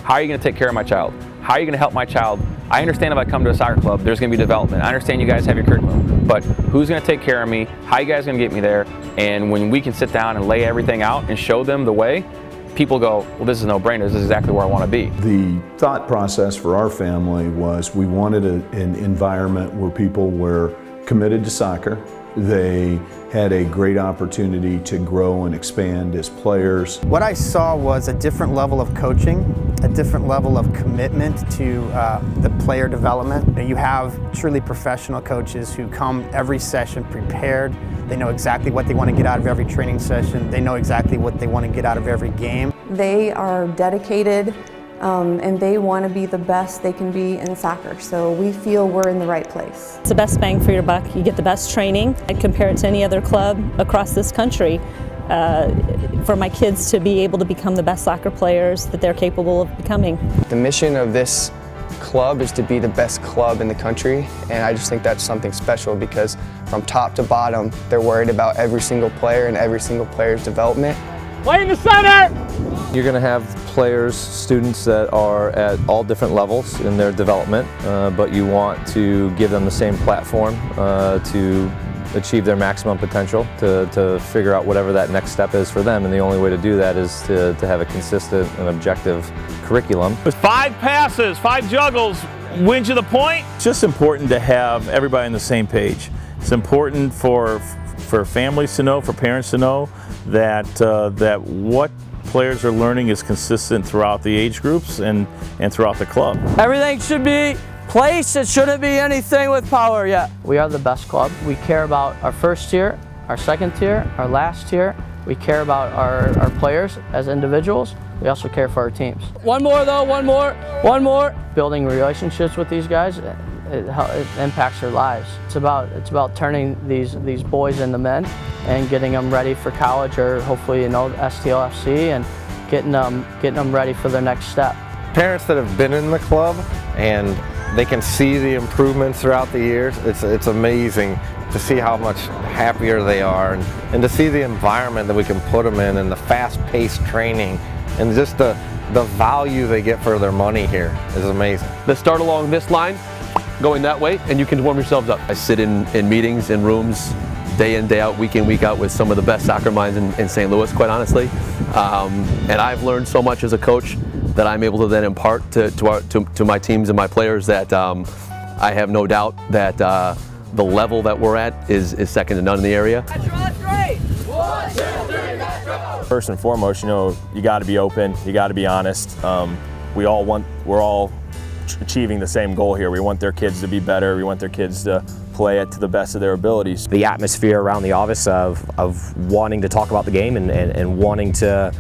How are you going to take care of my child? How are you going to help my child? I understand if I come to a soccer club, there's going to be development. I understand you guys have your curriculum, but who's going to take care of me? How are you guys going to get me there? And when we can sit down and lay everything out and show them the way, people go, well, this is a no-brainer. This is exactly where I want to be. The thought process for our family was we wanted an environment where people were committed to soccer. They had a great opportunity to grow and expand as players. What I saw was a different level of coaching, a different level of commitment to the player development. You have truly professional coaches who come every session prepared. They know exactly what they want to get out of every training session. They know exactly what they want to get out of every game. They are dedicated and they want to be the best they can be in soccer, so we feel we're in the right place. It's the best bang for your buck. You get the best training. I compare it to any other club across this country. For my kids to be able to become the best soccer players that they're capable of becoming. The mission of this club is to be the best club in the country, and I just think that's something special because from top to bottom, they're worried about every single player and every single player's development. Play in the center! You're going to have players, students that are at all different levels in their development, but you want to give them the same platform to achieve their maximum potential, to figure out whatever that next step is for them, and the only way to do that is to have a consistent and objective curriculum. With 5 passes, 5 juggles, wins you the point. It's just important to have everybody on the same page. It's important for families to know, for parents to know that that what players are learning is consistent throughout the age groups and throughout the club. Everything should be placed. It shouldn't be anything with power yet. We are the best club. We care about our first tier, our second tier, our last tier. We care about our players as individuals. We also care for our teams. One more though, one more. Building relationships with these guys, it impacts their lives. It's about turning these boys into men and getting them ready for college or hopefully STLFC and getting them ready for their next step. Parents that have been in the club and they can see the improvements throughout the years. It's amazing to see how much happier they are and to see the environment that we can put them in and the fast-paced training and just the value they get for their money here is amazing. Let's start along this line, going that way, and you can warm yourselves up. I sit in meetings, in rooms, day in, day out, week in, week out with some of the best soccer minds in St. Louis, quite honestly. And I've learned so much as a coach that I'm able to then impart to my teams and my players that I have no doubt that the level that we're at is second to none in the area. First and foremost, you got to be open, you got to be honest. We're all achieving the same goal here. We want their kids to be better. We want their kids to play it to the best of their abilities. The atmosphere around the office of wanting to talk about the game and wanting to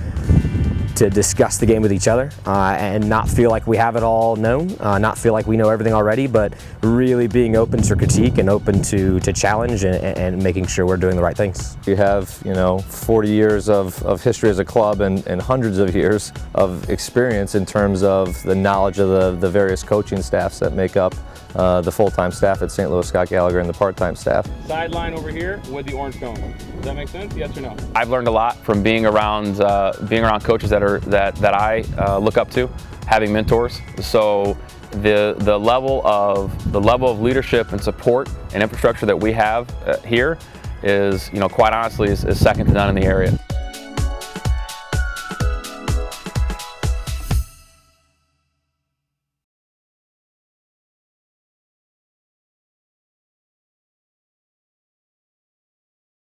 discuss the game with each other and not feel like we have it all known, not feel like we know everything already, but really being open to critique and open to challenge and making sure we're doing the right things. You have 40 years of history as a club and hundreds of years of experience in terms of the knowledge of the various coaching staffs that make up the full-time staff at St. Louis Scott Gallagher and the part-time staff. Sideline over here with the orange cone. Does that make sense? Yes or no? I've learned a lot from being around coaches that I look up to, having mentors. So the level of leadership and support and infrastructure that we have here is, quite honestly, is second to none in the area.